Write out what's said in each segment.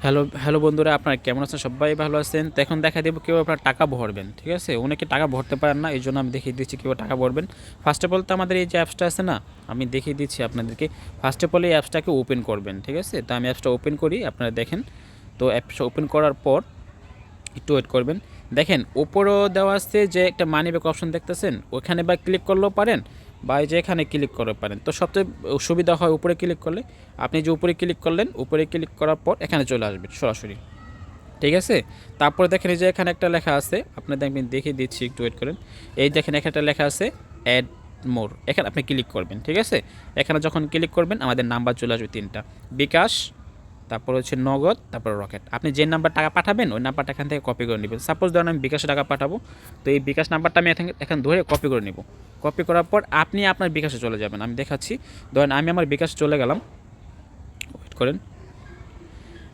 Hello hello বন্ধুরা, আপনারা কেমন আছেন? সবাই ভালো আছেন? তো এখন দেখা দেবো কীভাবে আপনারা টাকা ভরবেন। ঠিক আছে, অনেকে টাকা ভরতে পারেন না, এই জন্য আমি দেখিয়ে দিচ্ছি কীভাবে টাকা ভরবেন। ফার্স্ট অফ অল তো আমাদের এই যে অ্যাপসটা আছে না, আমি দেখিয়ে দিচ্ছি আপনাদেরকে। ফার্স্ট অফ অল এই অ্যাপসটাকে ওপেন করবেন। ঠিক আছে, তো আমি অ্যাপসটা ওপেন করি, আপনারা দেখেন। তো অ্যাপসটা ওপেন করার পর একটু ওয়েট করবেন। দেখেন ওপরও দেওয়া আছে যে একটা মানি ব্যাক অপশন দেখতেছেন, ওখানে বা ক্লিক করলেও পারেন বা এই যে এখানে ক্লিক করতে পারেন। তো সবচেয়ে সুবিধা হয় উপরে ক্লিক করলে। আপনি যে উপরে ক্লিক করলেন, উপরে ক্লিক করার পর এখানে চলে আসবেন সরাসরি। ঠিক আছে, তারপরে দেখেন এই যে এখানে একটা লেখা আছে, আপনাদের আমি দেখিয়ে দিচ্ছি, একটু ওয়েট করেন। এই দেখেন এখানে একটা লেখা আছে অ্যাড মোর, এখানে আপনি ক্লিক করবেন। ঠিক আছে, এখানে যখন ক্লিক করবেন আমাদের নাম্বার চলে আসবে তিনটা: বিকাশ, তারপর হচ্ছে নগদ, তারপর রকেট। আপনি যে নাম্বার টাকা পাঠাবেন ওই নাম্বারটা এখান থেকে কপি করে নেবেন। সাপোজ ধরেন আমি বিকাশে টাকা পাঠাবো, তো এই বিকাশ নাম্বারটা আমি এখানে ধরে কপি করে নেব। কপি করার পর আপনি আপনার বিকাশে চলে যাবেন। আমি দেখাচ্ছি, ধরেন আমি আমার বিকাশে চলে গেলাম, ওয়েট করেন।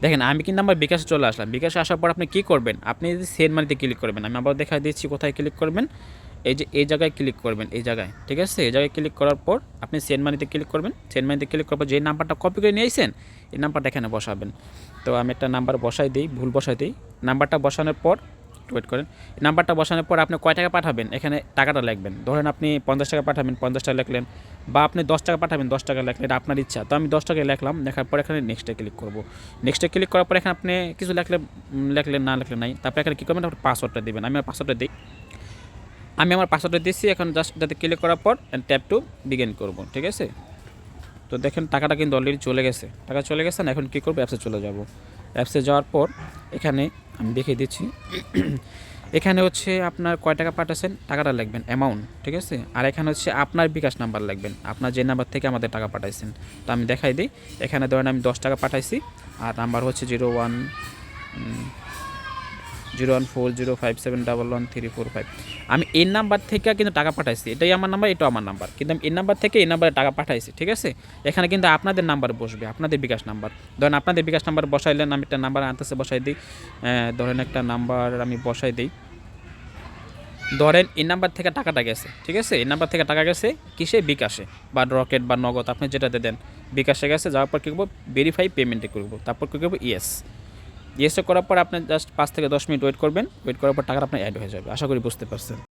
দেখেন আমি কিন্তু আমার বিকাশে চলে আসলাম। বিকাশে আসার পর আপনি কী করবেন, আপনি যদি সেন্ড মানিতে ক্লিক করবেন, আমি আবার দেখা দিচ্ছি কোথায় ক্লিক করবেন। এই যে এই জায়গায় ক্লিক করবেন, এই জায়গায়। ঠিক আছে, এই জায়গায় ক্লিক করার পর আপনি সেন্ড মানিতে ক্লিক করবেন। সেন্ড মানিতে ক্লিক করার পর যে নাম্বারটা কপি করে নিয়ে আসছেন এই নাম্বারটা এখানে বসাবেন। তো আমি একটা নাম্বার বসাই দিই, ভুল বসাই দিই। নাম্বারটা বসানোর পর ওয়েট করেন। নাম্বারটা বসানোর পর আপনি কয় টাকা পাঠাবেন এখানে টাকাটা লিখবেন। ধরেন আপনি 50 টাকা পাঠাবেন, 50 টাকা লিখলেন, বা আপনি 10 টাকা পাঠাবেন, 10 টাকা লিখলেন, এটা আপনার ইচ্ছা। তো আমি 10 টাকা লিখলাম, লেখার পর এখানে নেক্সটে ক্লিক করব। নেক্সটে ক্লিক করার পর এখানে আপনি কিছু লিখলেন না লিখলেন নাই, তারপরে এখানে কী করবেন, আপনার পাসওয়ার্ডটা দেবেন। আমি আমার পাসওয়ার্ডটা দিই, আমি আমার পাসওয়ার্ডটা দিচ্ছি। এখন জাস্ট যাতে ক্লিক করার পর ট্যাপ টু বিগিন করব। ঠিক আছে, তো দেখেন টাকাটা কিন্তু অলরেডি চলে গেছে, টাকা চলে গেছে না। এখন কী করবো, অ্যাপসে চলে যাব। অ্যাপসে যাওয়ার পর এখানে আমি দেখিয়ে দিচ্ছি, এখানে হচ্ছে আপনার কয় টাকা পাঠাচ্ছেন টাকাটা লিখবেন, অ্যামাউন্ট। ঠিক আছে, আর এখানে হচ্ছে আপনার বিকাশ নাম্বার লিখবেন, আপনার যে নাম্বার থেকে আমাদের টাকা পাঠাইছেন। তো আমি দেখাই দিই, এখানে ধরেন আমি 10 টাকা পাঠাইছি, আর নাম্বার হচ্ছে 014057113445। আমি এই নাম্বার থেকে কিন্তু টাকা পাঠাইছি, এটাই আমার নাম্বার, এটাও আমার নাম্বার, কিন্তু আমি এই নাম্বার থেকে এই নাম্বারে টাকা পাঠাইছি। ঠিক আছে, এখানে কিন্তু আপনাদের নাম্বার বসবে, আপনাদের বিকাশ নাম্বার। ধরেন আপনাদের বিকাশ নাম্বার বসাইলেন, আমি একটা নাম্বার আনতেছে বসাই দিই। ধরেন একটা নাম্বার আমি বসাই দিই। ধরেন এই নাম্বার থেকে টাকাটা গেছে। ঠিক আছে, এই নাম্বার থেকে টাকা গেছে কিসে, বিকাশে বা রকেট বা নগদ, আপনি যেটাতে দেন। বিকাশে গেছে, যাওয়ার পর কী করবো, ভেরিফাই পেমেন্টে করবো, তারপর কী করবো, ইয়েস। ইয়েসটা করার পর আপনি জাস্ট 5 থেকে 10 মিনিট ওয়েট করবেন। ওয়েট করার পর টাকাটা আপনার অ্যাড হয়ে যাবে। আশা করি বুঝতে পারছেন।